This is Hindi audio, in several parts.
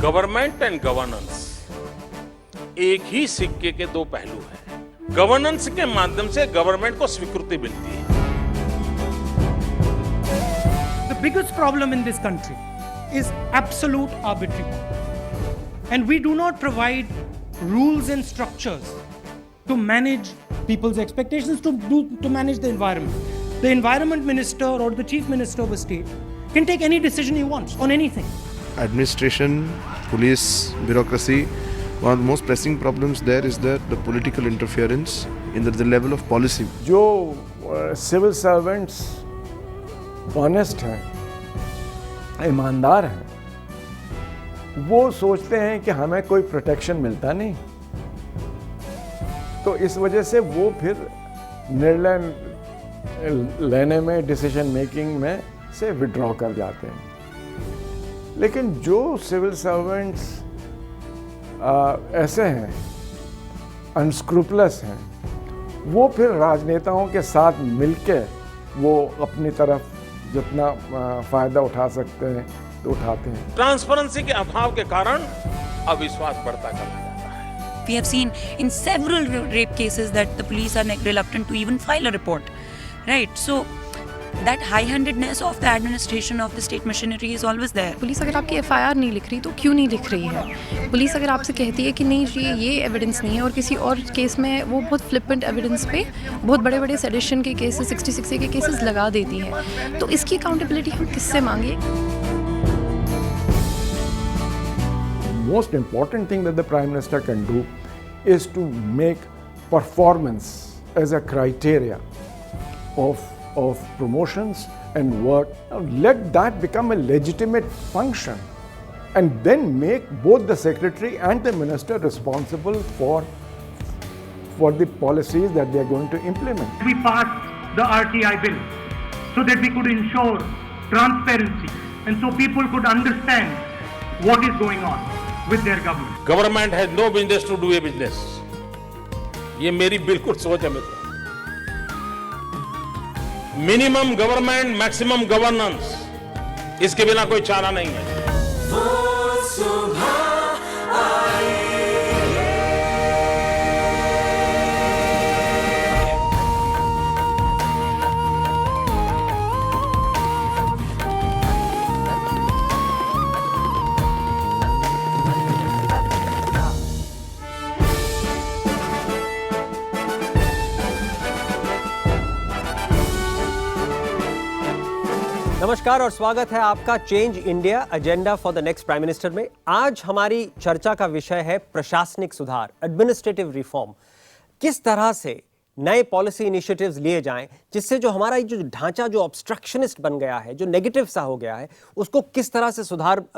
गवर्नमेंट एंड गवर्नेंस एक ही सिक्के के दो पहलू हैं। गवर्नेंस के माध्यम से गवर्नमेंट को स्वीकृति मिलती है। The biggest problem in this country is absolute arbitrary power. And we do not provide rules and structures to manage people's expectations, to manage the environment. The environment minister or the chief minister of a state can take any decision he wants on anything. Administration, police, bureaucracy, one of the most pressing problems there is the political interference in the level of policy. जो civil servants honest हैं, ईमानदार हैं, वो सोचते हैं कि हमें कोई प्रोटेक्शन मिलता नहीं, तो इस वजह से वो फिर निर्णय लेने में, डिसीजन मेकिंग में से विड्रॉ कर जाते हैं। लेकिन जो सिविल सर्वेंट्स ऐसे हैं, अनस्क्रूपलस हैं, वो फिर राजनेताओं के साथ मिलके वो अपनी तरफ जितना फायदा उठा सकते हैं तो उठाते हैं। ट्रांसपेरेंसी के अभाव के कारण अविश्वास बढ़ता चला जाता है। We have seen in several rape cases that the police are reluctant to even file a report, right? So that high-handedness of the administration of the state machinery is always there. Police अगर आपकी एफआईआर नहीं लिख रही तो क्यों नहीं लिख रही है? पुलिस अगर आपसे कहती है कि नहीं जी ये एविडेंस नहीं है और किसी और केस में वो बहुत फ्लिपेंट एविडेंस पे बहुत बड़े बड़े सेडिशन के केसेस, 66A के केसेस लगा देती है, तो इसकी अकाउंटेबिलिटी हम किससे मांगे? Most important thing that the Prime Minister can do is to make performance as a criteria of promotions and work. Now, let that become a legitimate function and then make both the secretary and the minister responsible for the policies that they are going to implement. We passed the RTI bill so that we could ensure transparency and so people could understand what is going on with their government. Government has no business to do a business. ये मेरी बिल्कुल सोच है मित्रों। मिनिमम गवर्नमेंट, मैक्सिमम गवर्नेंस, इसके बिना कोई चारा नहीं है। नमस्कार और स्वागत है आपका change India agenda for the next prime minister में। आज हमारी चर्चा का विषय है प्रशासनिक सुधार, एडमिनिस्ट्रेटिव रिफॉर्म। किस तरह से नए पॉलिसी इनिशिएटिव्स लिए जाएं जिससे जो हमारा जो ढांचा जो ऑब्स्ट्रक्शनिस्ट बन गया है, जो नेगेटिव सा हो गया है, उसको किस तरह से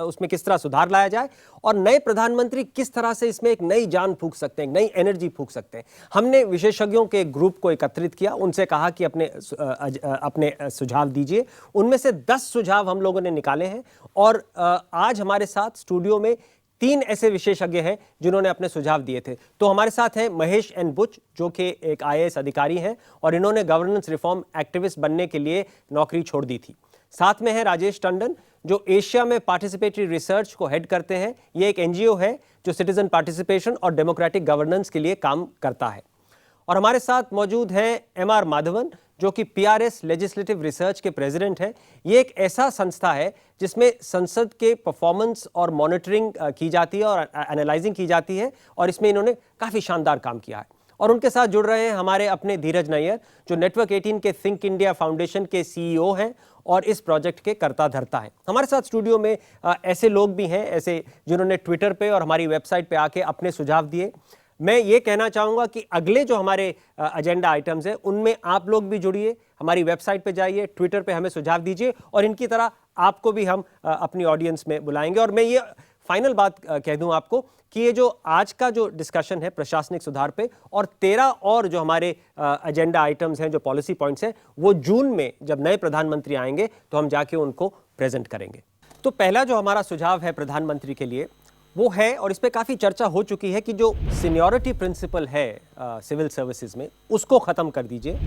उसमें किस तरह सुधार लाया जाए और नए प्रधानमंत्री किस तरह से इसमें एक नई जान फूंक सकते हैं, नई एनर्जी फूंक सकते हैं। हमने विशेषज्ञों के एक ग्रुप को एकत्रित किया, उनसे कहा कि अपने सुझाव दीजिए। उनमें से 10 सुझाव हम लोगों ने निकाले हैं और आज हमारे साथ स्टूडियो में 3 ऐसे विशेषज्ञ हैं जिन्होंने अपने सुझाव दिए थे। तो हमारे साथ हैं महेश एन बुच, जो कि एक IAS अधिकारी हैं और इन्होंने गवर्नेंस रिफॉर्म एक्टिविस्ट बनने के लिए नौकरी छोड़ दी थी। साथ में है राजेश टंडन, जो एशिया में पार्टिसिपेटरी रिसर्च को हेड करते हैं। ये एक NGO है जो सिटीजन पार्टिसिपेशन और डेमोक्रेटिक गवर्नेंस के लिए काम करता है। और हमारे साथ मौजूद हैं MR माधवन, जो कि PRS लेजिस्लेटिव रिसर्च के प्रेसिडेंट हैं। ये एक ऐसा संस्था है जिसमें संसद के परफॉर्मेंस और मॉनिटरिंग की जाती है और एनालाइजिंग की जाती है और इसमें इन्होंने काफ़ी शानदार काम किया है। और उनके साथ जुड़ रहे हैं हमारे अपने धीरज नैयर, जो नेटवर्क 18 के थिंक इंडिया फाउंडेशन के CEO हैं और इस प्रोजेक्ट के कर्ता धर्ता हैं। हमारे साथ स्टूडियो में ऐसे लोग भी हैं, ऐसे जिन्होंने ट्विटर पे और हमारी वेबसाइट पे आके अपने सुझाव दिए। मैं ये कहना चाहूँगा कि अगले जो हमारे एजेंडा आइटम्स हैं उनमें आप लोग भी जुड़िए, हमारी वेबसाइट पे जाइए, ट्विटर पे हमें सुझाव दीजिए और इनकी तरह आपको भी हम अपनी ऑडियंस में बुलाएंगे। और मैं ये फाइनल बात कह दूं आपको कि ये जो आज का जो डिस्कशन है प्रशासनिक सुधार पे और 13 और जो हमारे एजेंडा आइटम्स हैं, जो पॉलिसी पॉइंट्स हैं, वो जून में जब नए प्रधानमंत्री आएंगे तो हम जाके उनको प्रेजेंट करेंगे। तो पहला जो हमारा सुझाव है प्रधानमंत्री के लिए वो है, और इस पे काफ़ी चर्चा हो चुकी है, कि जो सीनियरिटी प्रिंसिपल है सिविल सर्विसेज में उसको ख़त्म कर दीजिए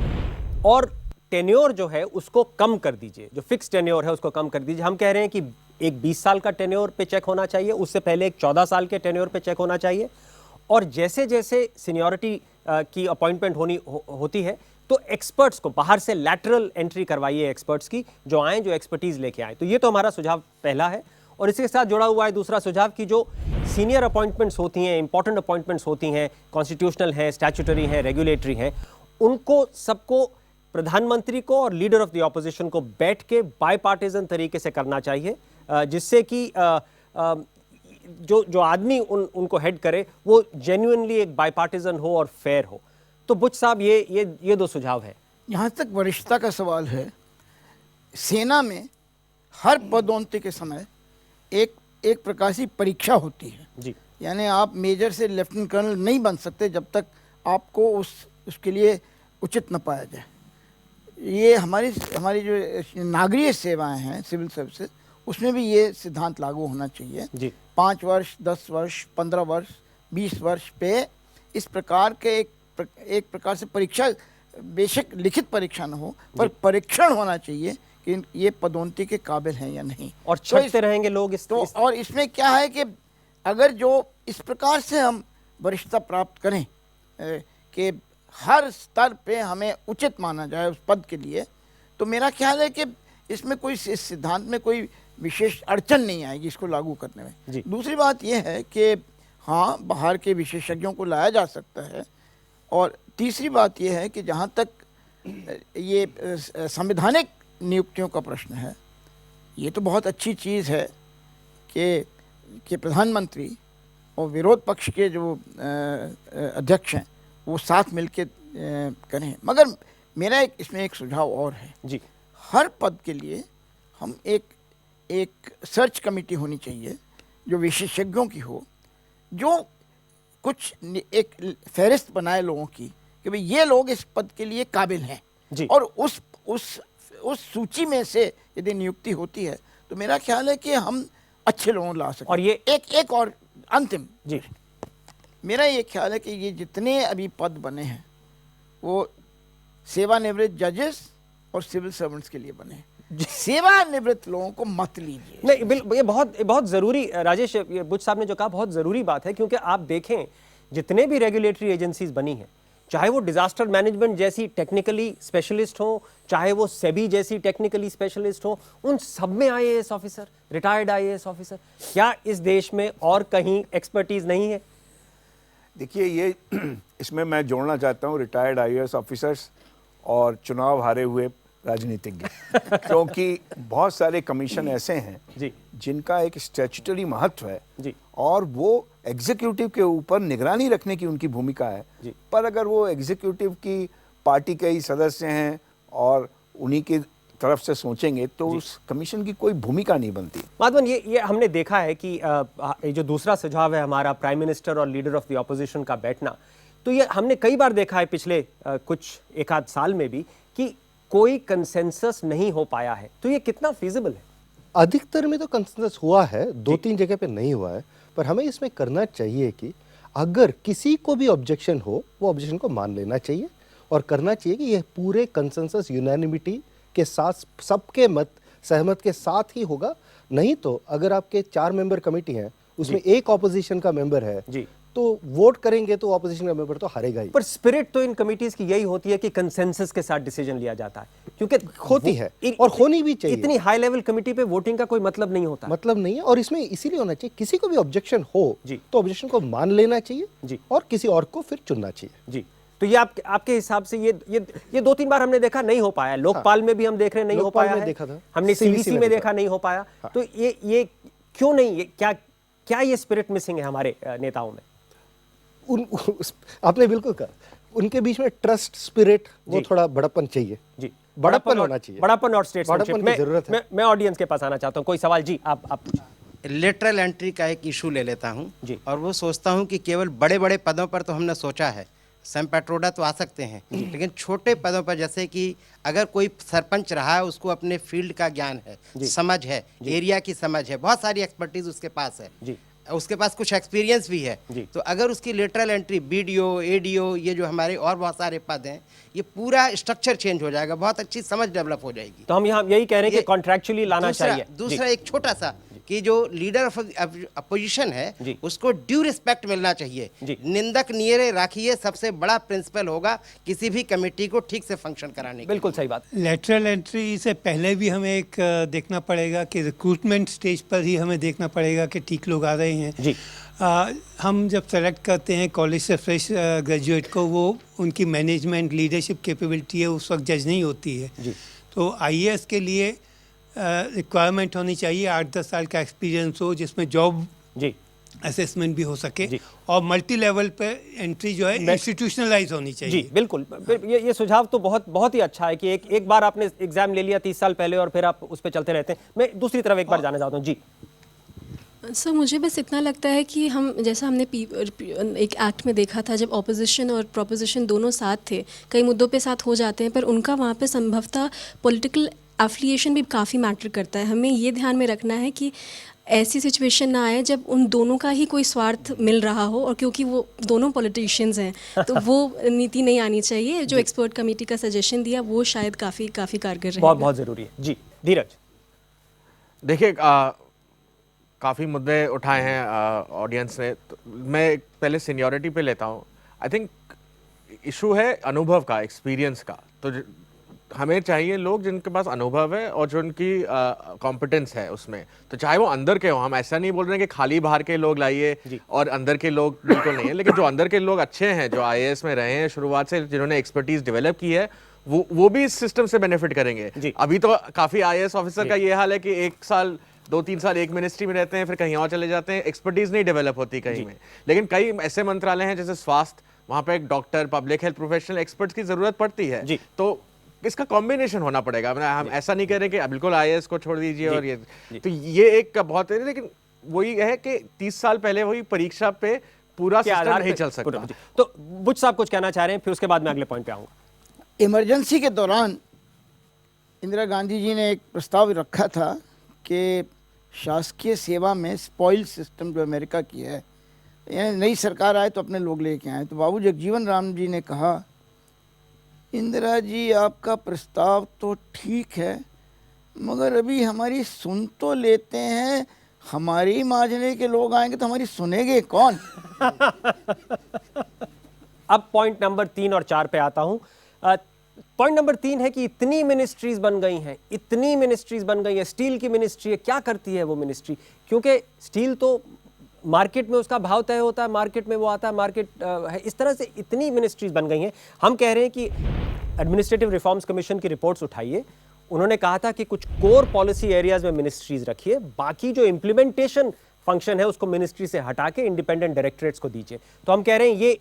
और टेन्योर जो है उसको कम कर दीजिए। जो फिक्स टेन्योर है उसको कम कर दीजिए। हम कह रहे हैं कि एक 20 साल का टेन्योर पे चेक होना चाहिए, उससे पहले एक 14 साल के टेन्योर पे चेक होना चाहिए, और जैसे जैसे सीनियरिटी की अपॉइंटमेंट होती है तो एक्सपर्ट्स को बाहर से लैटरल एंट्री करवाइए, एक्सपर्ट्स की जो आए, जो एक्सपर्टीज लेके आए। तो ये तो हमारा सुझाव पहला है। और इसके साथ जुड़ा हुआ है दूसरा सुझाव कि जो सीनियर अपॉइंटमेंट्स होती हैं, इंपॉर्टेंट अपॉइंटमेंट्स होती हैं, कॉन्स्टिट्यूशनल हैं, स्टैट्यूटरी हैं, रेगुलेटरी हैं, उनको सबको प्रधानमंत्री को और लीडर ऑफ द ऑपोजिशन को बैठ के बायपार्टिजन तरीके से करना चाहिए, जिससे कि जो आदमी उनको हेड करे वो जेन्युइनली एक बायपार्टिजन हो और फेयर हो। तो बुच साहब ये दो सुझाव है। यहाँ तक वरिष्ठता का सवाल है, सेना में हर पदोन्नति के समय एक प्रकार की परीक्षा होती है जी। यानी आप मेजर से लेफ्टिनेंट कर्नल नहीं बन सकते जब तक आपको उसके लिए उचित न पाया जाए। ये हमारी जो नागरिक सेवाएं हैं, सिविल सर्विसेज, उसमें भी ये सिद्धांत लागू होना चाहिए जी। 5 वर्ष, 10 वर्ष, 15 वर्ष, 20 वर्ष पे इस प्रकार के एक प्रकार से परीक्षा, बेशक लिखित परीक्षा न हो पर परीक्षण होना चाहिए कि ये पदोन्नति के काबिल हैं या नहीं। और छटते रहेंगे लोग और इसमें क्या है कि अगर जो इस प्रकार से हम वरिष्ठता प्राप्त करें कि हर स्तर पे हमें उचित माना जाए उस पद के लिए, तो मेरा ख्याल है कि इसमें कोई, इस सिद्धांत में कोई विशेष अड़चन नहीं आएगी इसको लागू करने में। दूसरी बात यह है कि हाँ, बाहर के विशेषज्ञों को लाया जा सकता है, और तीसरी बात यह है कि जहाँ तक ये संवैधानिक नियुक्तियों का प्रश्न है, ये तो बहुत अच्छी चीज़ है कि प्रधानमंत्री और विरोध पक्ष के जो अध्यक्ष हैं वो साथ मिलके करें। मगर मेरा इसमें एक सुझाव और है जी। हर पद के लिए हम एक सर्च कमेटी होनी चाहिए जो विशेषज्ञों की हो, जो कुछ एक फहरिस्त बनाए लोगों की कि भाई ये लोग इस पद के लिए काबिल हैं जी। और उस सूची में से यदि नियुक्ति होती है तो मेरा ख्याल है कि हम अच्छे लोगों ला सकते। और ये एक और अंतिम जी, मेरा ये ख्याल है कि ये जितने अभी पद बने हैं वो सेवानिवृत्त जजेस और सिविल सर्वेंट्स के लिए बने हैं। सेवानिवृत्त लोगों को मत लीजिए। नहीं, ये बहुत जरूरी, राजेश, ये बुच साहब ने जो कहा बहुत जरूरी बात है, क्योंकि आप देखें जितने भी रेगुलेटरी एजेंसीज बनी हैं, चाहे वो डिजास्टर मैनेजमेंट जैसी टेक्निकली स्पेशलिस्ट हो, चाहे वो सेबी जैसी टेक्निकली स्पेशलिस्ट हो, उन सब में IAS officer, retired IAS officer. क्या इस देश में और कहीं एक्सपर्टीज नहीं है? देखिए, ये इसमें मैं जोड़ना चाहता हूँ रिटायर्ड आईएएस ऑफिसर्स और चुनाव हारे हुए राजनीतिज्ञ क्योंकि बहुत सारे कमीशन ऐसे हैं जी, जिनका एक स्टैट्यूटरी महत्व है जी, और वो एग्जीक्यूटिव के ऊपर निगरानी रखने की उनकी भूमिका है जी। पर अगर वो एग्जीक्यूटिव की पार्टी के ही सदस्य हैं और उन्हीं की तरफ से सोचेंगे तो उस कमीशन की कोई भूमिका नहीं बनती। माधवन, ये हमने देखा है कि ये जो दूसरा सुझाव है हमारा, प्राइम मिनिस्टर और लीडर ऑफ द ऑपोजिशन का बैठना, तो ये हमने कई बार देखा है पिछले कुछ एक आध साल में भी कि कोई कंसेंसस नहीं हो पाया है। तो ये कितना फीजिबल है? अधिकतर में तो कंसेंसस हुआ है, 2-3 जगह पे नहीं हुआ है, पर हमें इसमें करना चाहिए कि अगर किसी को भी ऑब्जेक्शन हो वो ऑब्जेक्शन को मान लेना चाहिए और करना चाहिए कि यह पूरे कंसेंसस यूनानिमिटी के साथ, सबके मत सहमत के साथ ही होगा। नहीं तो अगर आपके 4 मेंबर कमेटी हैं, उसमें एक ऑपोजिशन का मेंबर है जी, तो वोट करेंगे तो ऑपोजिशन का मेंबर तो हारेगा ही। पर स्पिरिट तो इन कमिटीज की यही होती है कि कंसेंसस के साथ डिसीजन लिया जाता है, क्योंकि होती है और होनी भी चाहिए। इतनी हाई लेवल कमिटी पे वोटिंग का कोई मतलब नहीं होता, मतलब नहीं है। और इसमें इसीलिए होना चाहिए किसी को भी ऑब्जेक्शन हो जी, तो ऑब्जेक्शन को मान लेना चाहिए जी, और किसी और को फिर चुनना चाहिए जी। तो ये आपके हिसाब से ये 2-3 बार हमने देखा नहीं हो पाया। लोकपाल में भी हम देख रहे नहीं हो पाया है, देखा था, हमने सीवीसी में देखा नहीं हो पाया। तो ये क्यों नहीं, ये क्या ये स्पिरिट मिसिंग है हमारे नेताओं में? आपने बिल्कुल कहा, उनके बीच में ट्रस्ट स्पिरिट, वो थोड़ा बड़प्पन चाहिए जी, बड़प्पन होना चाहिए, बड़प्पन और स्टेटसमैनशिप की जरूरत है। मैं ऑडियंस के पास आना चाहता हूं, कोई सवाल? जी, आप लेटरल एंट्री का एक इशू ले लेता हूं जी, और वो सोचता हूं कि केवल बड़े बड़े पदों पर तो हमने सोचा है, सैम पेट्रोडा तो आ सकते हैं, लेकिन छोटे पदों पर जैसे कि अगर कोई सरपंच रहा है, उसको अपने फील्ड का ज्ञान है, समझ है, एरिया की समझ है, बहुत सारी एक्सपर्टीज उसके पास है, उसके पास कुछ एक्सपीरियंस भी है, तो अगर उसकी लेटरल एंट्री बीडीओ एडीओ ये जो हमारे और बहुत सारे पद हैं, ये पूरा स्ट्रक्चर चेंज हो जाएगा, बहुत अच्छी समझ डेवलप हो जाएगी। तो हम यहाँ यही कह रहे हैं कि कॉन्ट्रैक्चुअली लाना चाहिए। दूसरा एक छोटा सा कि जो लीडर ऑफ अपोजिशन है उसको ड्यू रिस्पेक्ट मिलना चाहिए। निंदक नियरे राखिए सबसे बड़ा प्रिंसिपल होगा किसी भी कमेटी को ठीक से फंक्शन कराने के। बिल्कुल सही बात। लेटरल एंट्री से पहले भी हमें एक देखना पड़ेगा कि रिक्रूटमेंट स्टेज पर ही हमें देखना पड़ेगा कि ठीक लोग आ रहे हैं जी। हम जब सेलेक्ट करते हैं कॉलेज से फ्रेश ग्रेजुएट को, वो उनकी मैनेजमेंट लीडरशिप कैपेबिलिटी है उस वक्त जज नहीं होती है जी। तो आईएएस के लिए रिक्वायरमेंट होनी चाहिए 8-10 साल का एक्सपीरियंस हो, जिसमें जॉब जी असेसमेंट भी हो सके और मल्टी लेवल पे एंट्री जो है इंस्टीट्यूशनलाइज होनी चाहिए। जी बिल्कुल, ये सुझाव तो बहुत ही अच्छा है कि एक बार आपने एग्जाम ले लिया 30 साल पहले और फिर आप उस पर चलते रहते हैं। मैं दूसरी तरफ एक बार जाना चाहता हूँ। जी सर, मुझे बस इतना लगता है कि हम जैसा हमने एक एक्ट में देखा था, जब ऑपोजिशन और प्रोपोजिशन दोनों साथ थे, कई मुद्दों पे साथ हो जाते हैं, पर उनका वहाँ पे संभवतः पॉलिटिकल एफिलिएशन भी काफ़ी मैटर करता है। हमें ये ध्यान में रखना है कि ऐसी सिचुएशन ना आए जब उन दोनों का ही कोई स्वार्थ मिल रहा हो, और क्योंकि वो दोनों पॉलिटिशियंस हैं तो वो नीति नहीं आनी चाहिए। जो एक्सपर्ट कमेटी का सजेशन दिया वो शायद काफ़ी कारगर रहेगा। बहुत ज़रूरी है। जी धीरज। देखिए काफ़ी मुद्दे उठाए हैं ऑडियंस ने, तो मैं पहले सीनियरिटी पे लेता हूँ। आई थिंक इशू है अनुभव का, एक्सपीरियंस का। तो हमें चाहिए लोग जिनके पास अनुभव है और जो उनकी कॉम्पिटेंस है उसमें, तो चाहे वो अंदर के हो। हम ऐसा नहीं बोल रहे हैं कि खाली बाहर के लोग लाइए और अंदर के लोग बिल्कुल नहीं है, लेकिन जो अंदर के लोग अच्छे हैं, जो आईएएस में रहे हैं शुरुआत से, जिन्होंने एक्सपर्टीज डेवलप की है, वो भी इस सिस्टम से बेनिफिट करेंगे। अभी तो काफ़ी आईएएस ऑफिसर का ये हाल है कि 1 साल 2-3 साल एक मिनिस्ट्री में रहते हैं, फिर कहीं और चले जाते हैं, एक्सपर्टीज नहीं डेवलप होती कहीं में। लेकिन कई ऐसे मंत्रालय हैं जैसे स्वास्थ्य, वहाँ पे एक doctor, public health professionals, experts की जरूरत पड़ती है। तो इसका कॉम्बिनेशन होना पड़ेगा। हम ऐसा नहीं कह रहे कि बिल्कुल आईएएस को छोड़ दीजिए और ये, तो ये एक बहुत है। लेकिन वही है कि 30 साल पहले वही परीक्षा पे पूरा सिस्टम नहीं चल सकता। तो बुच साहब कुछ कहना चाह रहे हैं, फिर उसके बाद मैं अगले पॉइंट पे आऊंगा। इमरजेंसी के दौरान इंदिरा गांधी जी ने एक प्रस्ताव रखा था कि शासकीय सेवा में स्पॉइल सिस्टम जो अमेरिका की है, यानी नई सरकार आए तो अपने लोग लेके आए। तो बाबू जगजीवन राम जी ने कहा, इंदिरा जी आपका प्रस्ताव तो ठीक है, मगर अभी हमारी सुन तो लेते हैं, हमारी माजरे के लोग आएंगे तो हमारी सुनेंगे कौन? अब पॉइंट नंबर 3 और 4 पे आता हूं। पॉइंट नंबर 3 है कि इतनी मिनिस्ट्रीज बन गई हैं, इतनी मिनिस्ट्रीज बन गई है। स्टील की मिनिस्ट्री है, क्या करती है वो मिनिस्ट्री? क्योंकि स्टील तो मार्केट में उसका भाव तय होता है, मार्केट में वो आता है, मार्केट है। इस तरह से इतनी मिनिस्ट्रीज बन गई हैं। हम कह रहे हैं कि एडमिनिस्ट्रेटिव रिफॉर्म्स कमीशन की रिपोर्ट्स उठाइए। उन्होंने कहा था कि कुछ कोर पॉलिसी एरियाज में मिनिस्ट्रीज रखिए, बाकी जो इम्प्लीमेंटेशन फंक्शन है उसको मिनिस्ट्री से हटा के इंडिपेंडेंट डायरेक्टरेट्स को दीजिए। तो हम कह रहे हैं ये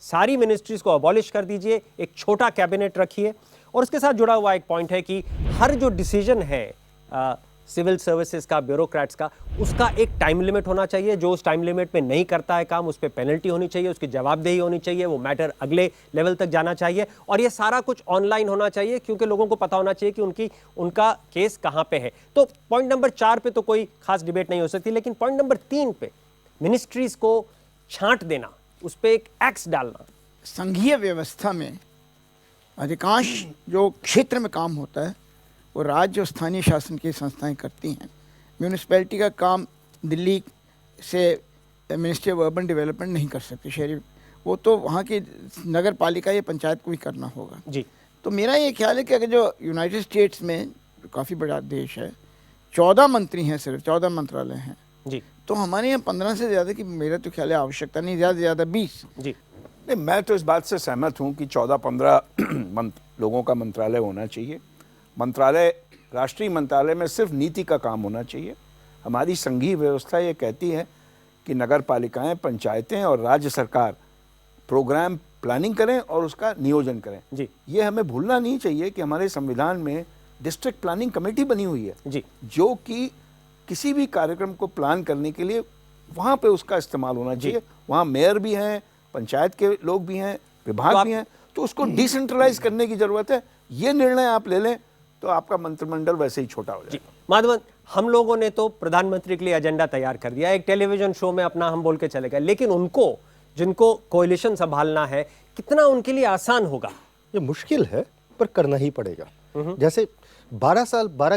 सारी मिनिस्ट्रीज को अबॉलिश कर दीजिए, एक छोटा कैबिनेट रखिए। और उसके साथ जुड़ा हुआ एक पॉइंट है कि हर जो डिसीजन है सिविल सर्विसेज का, ब्यूरोक्रेट्स का, उसका एक टाइम लिमिट होना चाहिए। जो उस टाइम लिमिट में नहीं करता है काम, उस पर पेनल्टी होनी चाहिए, उसकी जवाबदेही होनी चाहिए, वो मैटर अगले लेवल तक जाना चाहिए। और ये सारा कुछ ऑनलाइन होना चाहिए, क्योंकि लोगों को पता होना चाहिए कि उनका केस कहाँ पे है। तो पॉइंट नंबर 4 पे तो कोई खास डिबेट नहीं हो सकती, लेकिन पॉइंट नंबर 3 पे मिनिस्ट्रीज को छांट देना, उस पर एक एक्स डालना। संघीय व्यवस्था में अधिकांश जो क्षेत्र में काम होता है वो राज्य और स्थानीय शासन की संस्थाएं करती हैं। म्यूनिसिपैलिटी का काम दिल्ली से मिनिस्ट्री ऑफ अर्बन डेवलपमेंट नहीं कर सकती, शहरी, वो तो वहाँ की नगर पालिका या पंचायत को ही करना होगा जी। तो मेरा ये ख्याल है कि अगर जो यूनाइटेड स्टेट्स में काफ़ी बड़ा देश है, 14 मंत्री हैं, सिर्फ 14 मंत्रालय हैं जी, तो हमारे यहाँ 15 से ज़्यादा की मेरा तो ख्याल है आवश्यकता नहीं, ज़्यादा से ज़्यादा 20 जी। नहीं, मैं तो इस बात से सहमत हूँ कि 14-15 लोगों का मंत्रालय होना चाहिए। मंत्रालय, राष्ट्रीय मंत्रालय में सिर्फ नीति का काम होना चाहिए। हमारी संघीय व्यवस्था ये कहती है कि नगर पालिकाएँ, पंचायतें और राज्य सरकार प्रोग्राम प्लानिंग करें और उसका नियोजन करें जी। ये हमें भूलना नहीं चाहिए कि हमारे संविधान में डिस्ट्रिक्ट प्लानिंग कमेटी बनी हुई है जी, जो कि किसी भी कार्यक्रम को प्लान करने के लिए वहाँ पे उसका इस्तेमाल होना चाहिए। वहाँ मेयर भी हैं, पंचायत के लोग भी हैं, विभाग भी हैं, तो उसको डिसेंट्रलाइज करने की जरूरत है। ये निर्णय आप ले लें तो आपका मंत्रिमंडल वैसे ही छोटा हो जाएगा। माधवन, हम लोगों ने तो प्रधानमंत्री के लिए एजेंडा तैयार कर दिया, एक टेलीविजन शो में अपना हम बोल के चले गए, लेकिन उनको जिनको कोalition संभालना है कितना उनके लिए आसान होगा? ये मुश्किल है पर करना ही पड़ेगा। जैसे 12,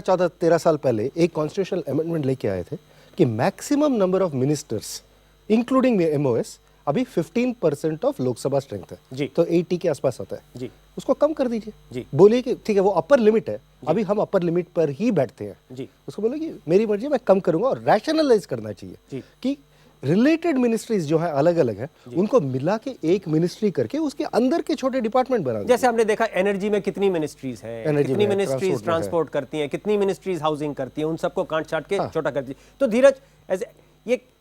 14, 13 साल पहले एक कॉन्स्टिट्यूशनल अमेंडमेंट लेके आए थे कि maximum number of ministers including MOS अभी 15% ऑफ लोकसभा स्ट्रेंथ है जी, तो 80 के आसपास आता है जी, उसको कम कर दीजिए जी, बोलिए कि ठीक है वो अपर लिमिट है, अभी हम अपर लिमिट पर ही बैठते हैं जी, उसको बोले कि मेरी मर्जी मैं कम करूंगा और रैशनलाइज करना चाहिए जी, कि रिलेटेड मिनिस्ट्रीज जो है अलग अलग है उनको मिला के एक मिनिस्ट्री करके उसके अंदर के छोटे डिपार्टमें बना जैसे हमने देखा एनर्जी में कितनी मिनिस्ट्रीज है, कितनी मिनिस्ट्रीज ट्रांसपोर्ट करती हैं, कितनी मिनिस्ट्रीज हाउसिंग करती हैं, उन सबको काट छाट के छोटा कर दीजिए। तो धीरज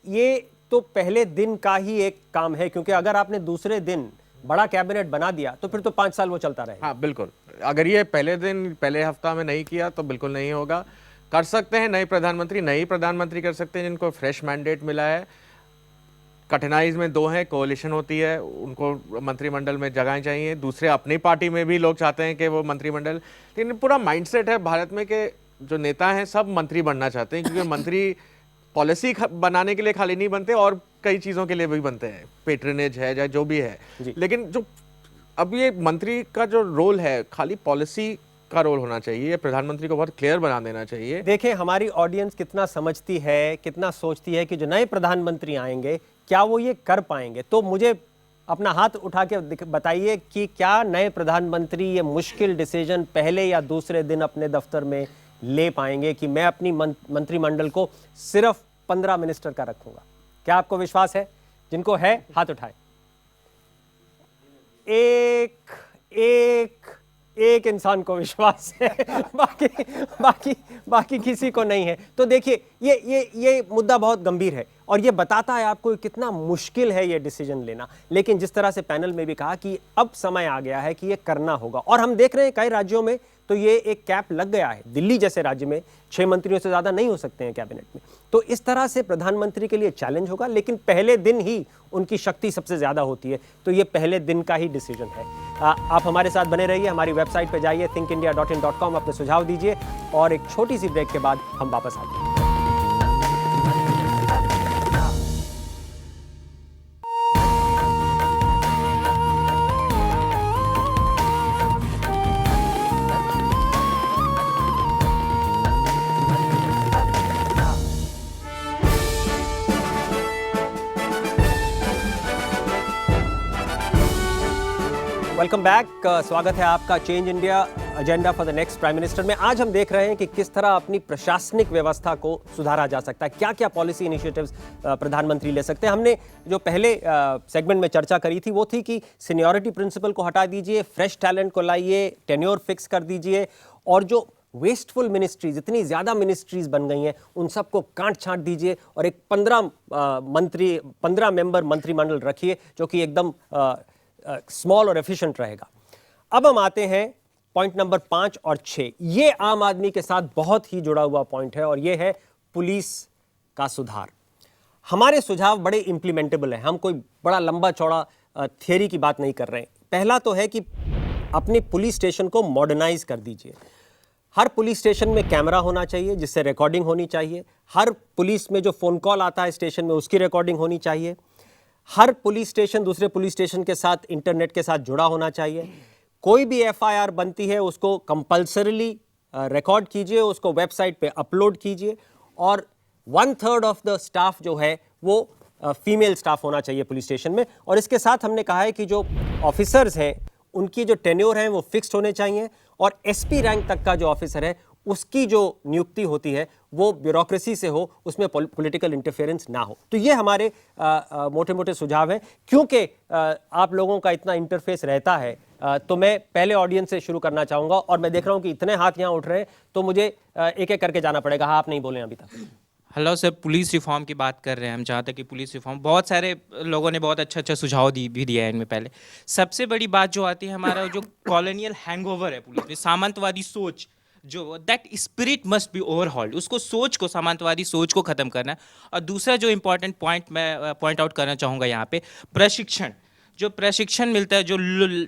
ये तो पहले दिन का ही एक काम है, क्योंकि अगर आपने दूसरे दिन बड़ा कैबिनेट बना दिया तो फिर तो 5 साल वो चलता रहेगा। हाँ बिल्कुल, अगर ये पहले दिन पहले हफ्ता में नहीं किया तो बिल्कुल नहीं होगा। कर सकते हैं नए प्रधानमंत्री कर सकते हैं जिनको फ्रेश मैंडेट मिला है। कठिनाई में दो हैं, कोalition होती है, उनको मंत्रिमंडल में जगह चाहिए, दूसरे अपनी पार्टी में भी लोग चाहते हैं कि वो मंत्रिमंडल, लेकिन पूरा माइंडसेट है भारत में कि जो नेता हैं सब मंत्री बनना चाहते हैं, क्योंकि मंत्री पॉलिसी बनाने के लिए खाली नहीं बनते और कई चीज़ों के लिए भी बनते हैं, पेट्रनेज है या जो भी है। लेकिन जो अब ये मंत्री का जो रोल है खाली पॉलिसी का रोल होना चाहिए, प्रधानमंत्री को बहुत क्लियर बना देना चाहिए। देखिए हमारी ऑडियंस कितना समझती है, कितना सोचती है कि जो नए प्रधानमंत्री आएंगे क्या वो ये कर पाएंगे। तो मुझे अपना हाथ उठा के बताइए कि क्या नए प्रधानमंत्री ये मुश्किल डिसीजन पहले या दूसरे दिन अपने दफ्तर में ले पाएंगे कि मैं अपनी मंत्रिमंडल को सिर्फ 15 मिनिस्टर का रखूंगा? क्या आपको विश्वास है? जिनको है हाथ उठाए। एक इंसान को विश्वास है, बाकी किसी को नहीं है। तो देखिए ये मुद्दा बहुत गंभीर है और ये बताता है आपको कितना मुश्किल है ये डिसीजन लेना। लेकिन जिस तरह से पैनल में भी कहा कि अब समय आ गया है कि ये करना होगा, और हम देख रहे हैं कई राज्यों में तो ये एक कैप लग गया है। दिल्ली जैसे राज्य में 6 मंत्रियों से ज्यादा नहीं हो सकते हैं कैबिनेट में। तो इस तरह से प्रधानमंत्री के लिए चैलेंज होगा, लेकिन पहले दिन ही उनकी शक्ति सबसे ज्यादा होती है, तो ये पहले दिन का ही डिसीजन है। आप हमारे साथ बने रहिए, हमारी वेबसाइट पे जाइए thinkindia.in.com, अपने सुझाव दीजिए और एक छोटी सी ब्रेक के बाद हम वापस आते हैं। वेलकम बैक, स्वागत है आपका change India agenda for the next prime minister में। आज हम देख रहे हैं कि किस तरह अपनी प्रशासनिक व्यवस्था को सुधारा जा सकता है, क्या क्या पॉलिसी इनिशिएटिव्स प्रधानमंत्री ले सकते हैं। हमने जो पहले सेगमेंट में चर्चा करी थी वो थी कि सीनियरिटी प्रिंसिपल को हटा दीजिए, फ्रेश टैलेंट को लाइए, टेन्योर फिक्स कर दीजिए, और जो वेस्टफुल मिनिस्ट्रीज, इतनी ज़्यादा मिनिस्ट्रीज बन गई हैं, उन सबको काट छांट दीजिए और एक 15 मेंबर मंत्रिमंडल रखिए जो कि एकदम स्मॉल और एफिशिएंट रहेगा। अब हम आते हैं पॉइंट नंबर 5 और 6। ये आम आदमी के साथ बहुत ही जुड़ा हुआ पॉइंट है और ये है पुलिस का सुधार। हमारे सुझाव बड़े इंप्लीमेंटेबल हैं, हम कोई बड़ा लंबा चौड़ा थियरी की बात नहीं कर रहे हैं। पहला तो है कि अपने पुलिस स्टेशन को मॉडर्नाइज कर दीजिए। हर पुलिस स्टेशन में कैमरा होना चाहिए जिससे रिकॉर्डिंग होनी चाहिए। हर पुलिस में जो फ़ोन कॉल आता है स्टेशन में उसकी रिकॉर्डिंग होनी चाहिए। हर पुलिस स्टेशन दूसरे पुलिस स्टेशन के साथ इंटरनेट के साथ जुड़ा होना चाहिए। कोई भी एफआईआर बनती है उसको कंपल्सरीली रिकॉर्ड कीजिए, उसको वेबसाइट पे अपलोड कीजिए, और 1/3 ऑफ द स्टाफ जो है वो फीमेल स्टाफ होना चाहिए पुलिस स्टेशन में। और इसके साथ हमने कहा है कि जो ऑफिसर्स हैं उनकी जो टेन्योर है वो फिक्स्ड होने चाहिए, और एसपी रैंक तक का जो ऑफिसर है उसकी जो नियुक्ति होती है वो ब्यूरोक्रेसी से हो, उसमें पॉलिटिकल इंटरफेरेंस ना हो। तो ये हमारे मोटे मोटे सुझाव हैं। क्योंकि आप लोगों का इतना इंटरफेस रहता है तो मैं पहले ऑडियंस से शुरू करना चाहूँगा, और मैं देख रहा हूँ कि इतने हाथ यहाँ उठ रहे हैं तो मुझे एक एक करके जाना पड़ेगा। हाँ, आप नहीं बोले अभी तक। हेलो सर, पुलिस रिफॉर्म की बात कर रहे हैं हम। जहाँ तक कि पुलिस रिफॉर्म, बहुत सारे लोगों ने बहुत अच्छा सुझाव भी दिया है इनमें। पहले सबसे बड़ी बात जो आती है, हमारा जो कॉलोनियल हैंगओवर है पुलिस में, सामंतवादी सोच, जो that spirit must be overhauled, उसको सोच को, सामंतवादी सोच को ख़त्म करना है। और दूसरा जो इम्पोर्टेंट पॉइंट मैं पॉइंट आउट करना चाहूँगा यहाँ पे, प्रशिक्षण। जो प्रशिक्षण मिलता है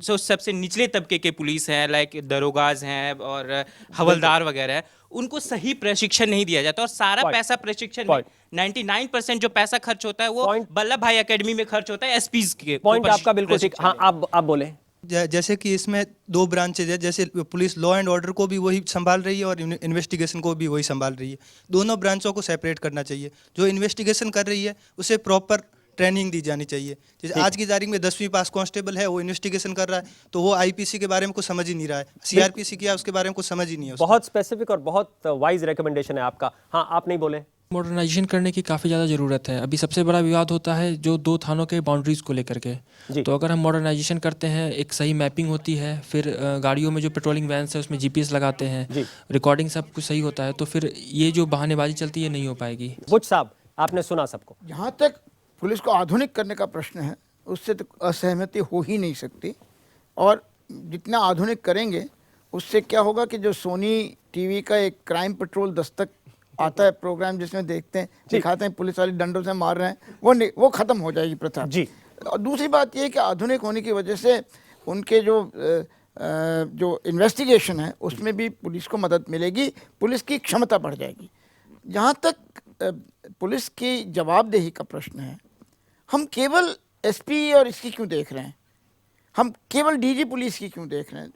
जो सबसे निचले तबके के पुलिस हैं, लाइक दरोगाज हैं और हवलदार वगैरह है, उनको सही प्रशिक्षण नहीं दिया जाता और सारा पैसा प्रशिक्षण में 99% जो पैसा खर्च होता है वो वल्लभ भाई एकेडमी में खर्च होता है एसपीज के। पॉइंट आपका बिल्कुल ठीक। हाँ, आप बोले। जैसे कि इसमें दो ब्रांचेज है, जैसे पुलिस लॉ एंड ऑर्डर को भी वही संभाल रही है और इन्वेस्टिगेशन को भी वही संभाल रही है। दोनों ब्रांचों को सेपरेट करना चाहिए। जो इन्वेस्टिगेशन कर रही है उसे प्रॉपर ट्रेनिंग दी जानी चाहिए। जैसे आज की तारीख में 10वीं पास कांस्टेबल है, वो इन्वेस्टिगेशन कर रहा है तो वो आईपीसी के बारे में कुछ समझ ही नहीं रहा है, सीआरपीसी किया उसके बारे में कुछ समझ ही नहीं है। बहुत स्पेसिफिक और बहुत वाइज रिकमेंडेशन है आपका। हाँ, आप नहीं बोले। मॉडर्नाइजेशन करने की काफ़ी ज़्यादा ज़रूरत है। अभी सबसे बड़ा विवाद होता है जो 2 थानों के बाउंड्रीज़ को लेकर के। तो अगर हम मॉडर्नाइजेशन करते हैं, एक सही मैपिंग होती है, फिर गाड़ियों में जो पेट्रोलिंग वैन्स है उसमें जीपीएस लगाते हैं, रिकॉर्डिंग सब कुछ सही होता है, तो फिर ये जो बहानेबाजी चलती है नहीं हो पाएगी। बुच साहब, आपने सुना सबको। जहाँ तक पुलिस को आधुनिक करने का प्रश्न है, उससे तो असहमति हो ही नहीं सकती। और जितना आधुनिक करेंगे उससे क्या होगा कि जो सोनी टीवी का एक क्राइम पेट्रोल दस्तक आता है प्रोग्राम, जिसमें देखते हैं दिखाते हैं पुलिस वाले डंडों से मार रहे हैं, वो खत्म हो जाएगी प्रथा जी। और दूसरी बात ये कि आधुनिक होने की वजह से उनके जो इन्वेस्टिगेशन है उसमें भी पुलिस को मदद मिलेगी, पुलिस की क्षमता बढ़ जाएगी। जहाँ तक पुलिस की जवाबदेही का प्रश्न है, हम केवल एसपी और इसकी क्यों देख रहे हैं, हम केवल डीजी पुलिस की क्यों देख रहे हैं?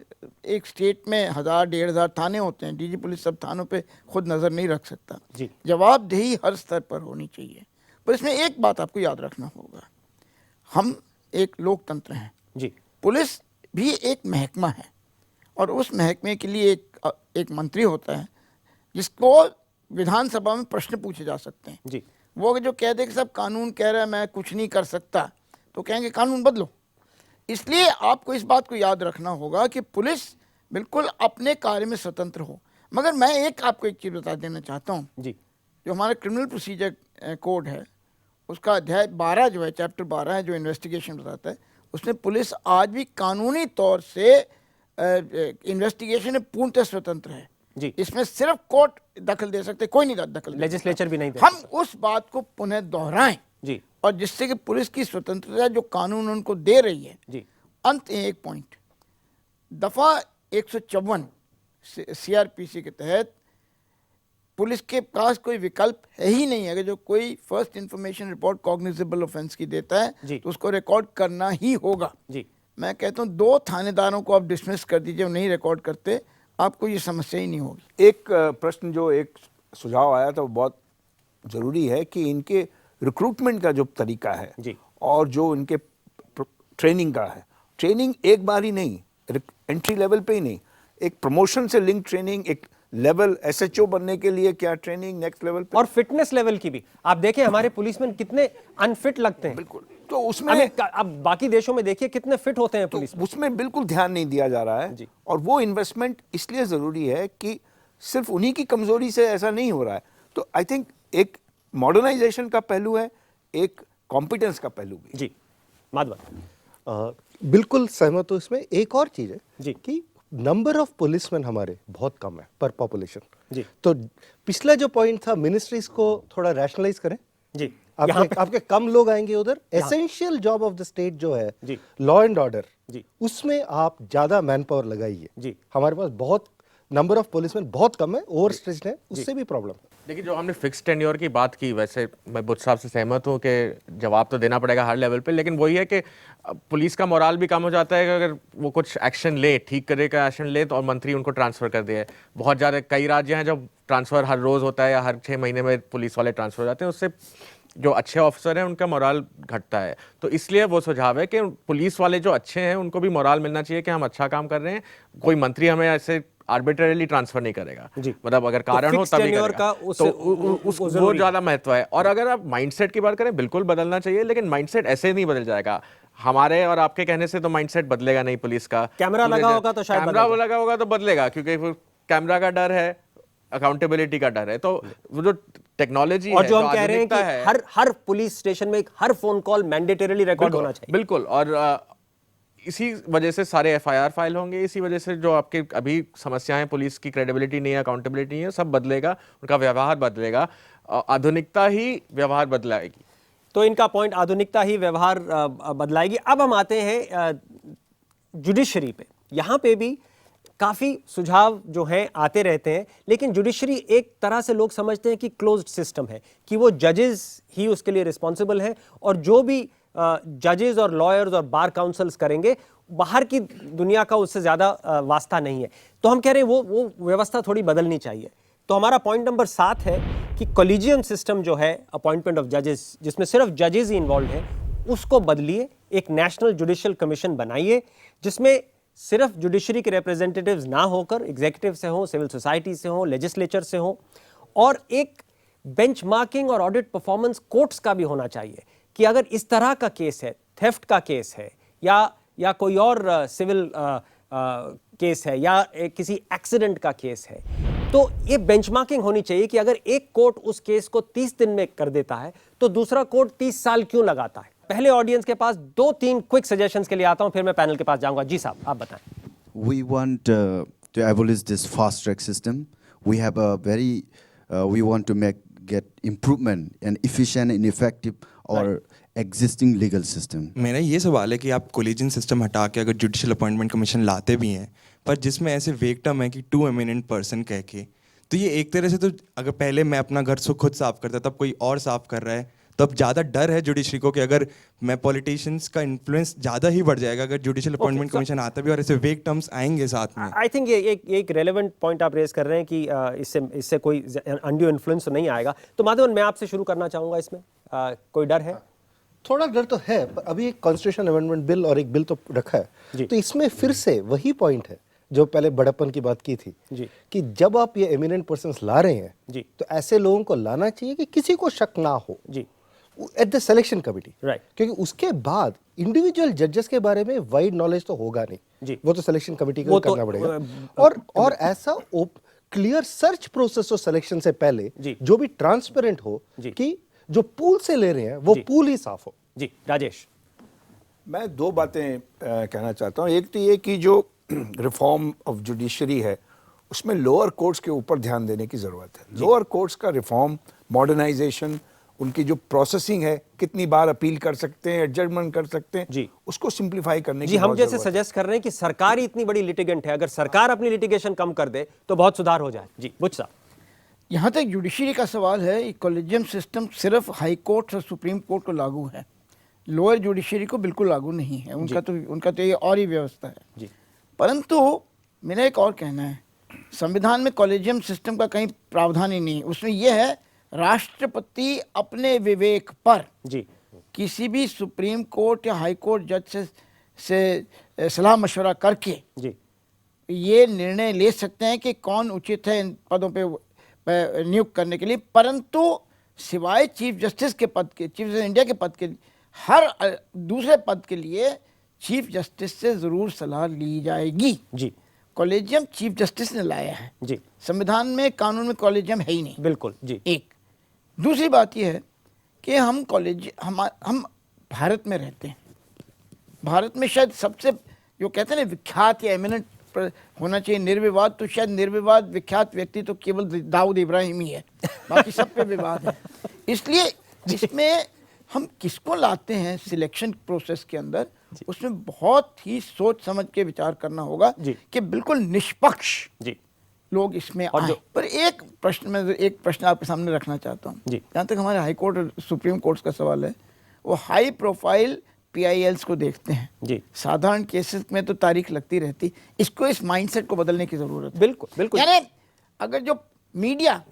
एक स्टेट में 1000-1500 थाने होते हैं, डीजी पुलिस सब थानों पे खुद नज़र नहीं रख सकता। जवाबदेही हर स्तर पर होनी चाहिए। पर इसमें एक बात आपको याद रखना होगा, हम एक लोकतंत्र हैं जी, पुलिस भी एक महकमा है और उस महकमे के लिए एक मंत्री होता है जिसको विधानसभा में प्रश्न पूछे जा सकते हैं जी। वो जो कह दे कि सब कानून कह रहा है मैं कुछ नहीं कर सकता, तो कहेंगे कानून बदलो। इसलिए आपको इस बात को याद रखना होगा कि पुलिस बिल्कुल अपने कार्य में स्वतंत्र हो। मगर मैं आपको एक चीज़ बता देना चाहता हूँ जी, जो हमारा क्रिमिनल प्रोसीजर कोड है उसका अध्याय 12 जो है, चैप्टर 12 है, जो इन्वेस्टिगेशन बताता है, उसमें पुलिस आज भी कानूनी तौर से इन्वेस्टिगेशन में पूर्णतः स्वतंत्र है जी। इसमें सिर्फ कोर्ट दखल दे सकते, कोई नहीं दखल दे, लेजिस्लेचर भी नहीं दे। हम उस बात को पुनः दोहराएं जी, और जिससे कि पुलिस की स्वतंत्रता जो कानून उनको दे रही है जी। अंत एक पॉइंट, दफा 154 सीआरपीसी के तहत पुलिस के पास कोई विकल्प है ही नहीं है। अगर जो कोई first information report cognizable offence की देता है तो उसको रिकॉर्ड करना ही होगा जी। मैं कहता हूँ 2 थानेदारों को आप डिसमिस कर दीजिए, वो नहीं रिकॉर्ड करते, आपको ये समस्या ही नहीं होगी। एक प्रश्न जो एक सुझाव आया था वो बहुत ज़रूरी है कि इनके रिक्रूटमेंट का जो तरीका है जी, और जो इनके ट्रेनिंग का है, ट्रेनिंग एक बार ही नहीं, एंट्री लेवल पे ही नहीं, एक प्रमोशन से लिंक ट्रेनिंग, एक लेवल एसएचओ बनने के लिए क्या ट्रेनिंग नेक्स्ट लेवल पे, और फिटनेस लेवल की भी। आप देखें हमारे पुलिसमैन कितने अनफिट लगते हैं। बिल्कुल, तो उसमें अब बाकी देशों में देखिए कितने फिट होते हैं पुलिस, तो उसमें बिल्कुल ध्यान नहीं दिया जा रहा है जी। और वो इन्वेस्टमेंट इसलिए ज़रूरी है कि सिर्फ उन्हीं की कमजोरी से ऐसा नहीं हो रहा है। तो आई थिंक एक मॉडर्नाइजेशन का पहलू है, एक कॉम्पिटेंस का पहलू भी जी। माधवन, बिल्कुल सहमत हूँ इसमें। एक और चीज़ है जी कि नंबर ऑफ पुलिसमैन हमारे बहुत कम है पर पॉपुलेशन जी। तो पिछला जो पॉइंट था, मिनिस्ट्रीज को थोड़ा रैशनलाइज करें जी। आपके कम लोग आएंगे उधर, essential job of the state जो है लॉ एंड ऑर्डर जी, उसमें आप ज्यादा मैन पावर लगाइए जी। हमारे पास बहुत नंबर ऑफ पुलिसमैन बहुत कम है, ओवर स्ट्रेच्ड है, उससे भी प्रॉब्लम। देखिए, जो हमने फिक्स टेन्योर की बात की, वैसे मैं बुच साहब से सहमत हूँ कि जवाब तो देना पड़ेगा हर लेवल पे, लेकिन वही है कि पुलिस का मोराल भी कम हो जाता है कि अगर वो कुछ एक्शन ले, ठीक करे का एक्शन ले, तो और मंत्री उनको ट्रांसफ़र कर दिए। बहुत ज़्यादा कई राज्य हैं जब ट्रांसफ़र हर रोज़ होता है या हर 6 महीने में पुलिस वाले ट्रांसफ़र हो जाते हैं, उससे जो अच्छे ऑफिसर हैं उनका मोराल घटता है। तो इसलिए वो सुझाव है कि पुलिस वाले जो अच्छे हैं उनको भी मोराल मिलना चाहिए कि हम अच्छा काम कर रहे हैं। कोई मंत्री हमें ऐसे आर्बिट्रेरली ट्रांसफर नहीं करेगा, मतलब अगर कारण हो तभी करेगा, तो वो ज़्यादा महत्व है। और अगर आप माइंडसेट की बात करें, बिल्कुल बदलना चाहिए, लेकिन माइंडसेट ऐसे नहीं बदल जाएगा। हमारे और आपके कहने से तो माइंडसेट बदलेगा नहीं पुलिस का। कैमरा लगा होगा तो शायद कैमरा लगा होगा तो बदलेगा, क्योंकि कैमरा का डर है, अकाउंटेबिलिटी का डर है। तो वो जो टेक्नोलॉजी और जो हम कह रहे हैं कि हर पुलिस स्टेशन में हर फोन कॉल मैंडेटरीली रिकॉर्ड होना चाहिए। बिल्कुल, और इसी वजह से सारे एफआईआर फाइल होंगे, इसी वजह से जो आपके अभी समस्याएं, पुलिस की क्रेडिबिलिटी नहीं है, अकाउंटेबिलिटी नहीं है, सब बदलेगा, उनका व्यवहार बदलेगा, आधुनिकता ही व्यवहार बदलाएगी। तो इनका पॉइंट आधुनिकता ही व्यवहार बदलाएगी। अब हम आते हैं जुडिशरी पे। यहाँ पे भी काफ़ी सुझाव जो हैं आते रहते हैं, लेकिन जुडिशरी एक तरह से लोग समझते हैं कि क्लोज्ड सिस्टम है, कि वो जजेस ही उसके लिए रिस्पॉन्सिबल हैं और जो भी जजेस और लॉयर्स और बार काउंसिल्स करेंगे, बाहर की दुनिया का उससे ज़्यादा वास्ता नहीं है। तो हम कह रहे हैं वो व्यवस्था थोड़ी बदलनी चाहिए। तो हमारा पॉइंट नंबर 7 है कि कॉलेजियम सिस्टम जो है अपॉइंटमेंट ऑफ जजेस, जिसमें सिर्फ जजेस ही इन्वॉल्व हैं, उसको बदलिए, एक नेशनल जुडिशियल कमीशन बनाइए जिसमें सिर्फ जुडिशरी के रिप्रेजेंटेटिव्स ना होकर एग्जीक्यूटिव से हों, सिविल सोसाइटी से हों, लेजिस्लेचर से हों, और एक बेंचमार्किंग और ऑडिट परफॉर्मेंस कोर्ट्स का भी होना चाहिए कि अगर इस तरह का केस है, थेफ्ट का केस है या कोई और सिविल केस है या किसी एक्सीडेंट का केस है, तो ये बेंचमार्किंग होनी चाहिए कि अगर एक कोर्ट उस केस को 30 दिन में कर देता है तो दूसरा कोर्ट 30 साल क्यों लगाता है। पहले ऑडियंस के पास 2-3 क्विक सजेशंस के लिए आता हूं, फिर मैं पैनल के पास जाऊंगा। जी साहब, आप बताएं। We want to abolish this fast track system. We have a very we want to get improvement and efficient and effective or existing legal system. मेरा ये सवाल है कि आप कोलिजन सिस्टम हटा के अगर जुडिशियल अपॉइंटमेंट कमीशन लाते भी हैं, पर जिसमें ऐसे वेक टर्म है कि 2 एमिनेंट पर्सन कह के, तो ये एक तरह से तो अगर पहले मैं अपना घर खुद साफ करता तब कोई और साफ कर रहा है, तब ज़्यादा डर है जुडिशरी को कि अगर मैं पॉलिटिशियंस का इन्फ्लुएंस ज़्यादा ही बढ़ जाएगा अगर जुडिशियल अपॉइंटमेंट कमीशन आता भी और ऐसे वेक टर्म्स आएंगे साथ में। आई थिंक ये एक रेलेवेंट पॉइंट आप रेज कर रहे हैं कि इससे कोई अनड्यू इन्फ्लुएंस तो नहीं आएगा। तो माधवन, मैं आपसे शुरू करना चाहूँगा, इसमें कोई डर है? थोड़ा डर तो है, पर अभी एक कॉन्स्टिट्यूशन अमेंडमेंट बिल और एक बिल तो रखा है, तो इसमें फिर से वही पॉइंट है जो पहले बड़प्पन की बात की थी जी, कि जब आप ये एमिनेंट पर्सन्स ला रहे हैं जी, तो ऐसे लोगों को लाना चाहिए कि किसी को शक ना हो जी at the selection committee, right, क्योंकि उसके बाद इंडिविजुअल जजेस के बारे में वाइड नॉलेज तो होगा नहीं जी, वो तो सिलेक्शन कमिटी को करना पड़ेगा। और ऐसा क्लियर सर्च प्रोसेस हो सिलेक्शन से पहले जो भी ट्रांसपेरेंट हो कि जो पूल से ले रहे हैं वो पूल ही साफ हो। जी राजेश, मैं 2 बातें कहना चाहता हूँ। एक तो ये कि जो रिफॉर्म ऑफ जुडिशरी है उसमें लोअर कोर्ट्स के ऊपर ध्यान देने की ज़रूरत है। लोअर कोर्ट्स का रिफॉर्म, मॉडर्नाइजेशन, उनकी जो प्रोसेसिंग है, कितनी बार अपील कर सकते हैं, एडजमेंट कर सकते हैं, जी, उसको सिंप्लीफाई करने की हम जैसे सजेस्ट कर रहे हैं कि सरकार ही इतनी बड़ी लिटिगेंट है, अगर सरकार अपनी लिटिगेशन कम कर दे तो बहुत सुधार हो जाए। जी बुच साहब, यहाँ तक जुडिशरी का सवाल है, कॉलेजियम सिस्टम सिर्फ हाई कोर्ट और सुप्रीम कोर्ट को लागू है, लोअर जुडिशरी को बिल्कुल लागू नहीं है। उनका तो ये और ही व्यवस्था है जी। परंतु मेरा एक और कहना है, संविधान में कॉलेजियम सिस्टम का कहीं प्रावधान ही नहीं, उसमें यह है राष्ट्रपति अपने विवेक पर जी किसी भी सुप्रीम कोर्ट या हाई कोर्ट जज से सलाह मशवरा करके जी ये निर्णय ले सकते हैं कि कौन उचित है इन पदों पे नियुक्त करने के लिए। परंतु सिवाय चीफ जस्टिस के पद के, चीफ जस्टिस इंडिया के पद के, हर दूसरे पद के लिए चीफ जस्टिस से ज़रूर सलाह ली जाएगी। जी, कॉलेजियम चीफ जस्टिस ने लाया है जी, संविधान में, कानून में कॉलेजियम है ही नहीं। बिल्कुल जी। एक दूसरी बात यह है कि हम भारत में रहते हैं, भारत में शायद सबसे जो कहते हैं ना विख्यात या एमिनेंट होना चाहिए निर्विवाद, तो शायद निर्विवाद विख्यात व्यक्ति तो केवल दाऊद इब्राहिम ही है, बाकी सब पे विवाद है। इसलिए इसमें हम किसको लाते हैं सिलेक्शन प्रोसेस के अंदर, उसमें बहुत ही सोच समझ के विचार करना होगा कि बिल्कुल निष्पक्ष लोग इसमें आए। पर एक प्रश्न आपके सामने रखना चाहता हूँ, जहाँ तक हमारे हाई कोर्ट और सुप्रीम कोर्ट का सवाल है, वो हाई प्रोफाइल PILs को देखते हैं जी। साधारण केसेस में तो तारीख लगती रहती, इसको इस माइंडसेट को बदलने की जरूरत है। बिल्कुल बिल्कुल, यानी अगर जो मीडिया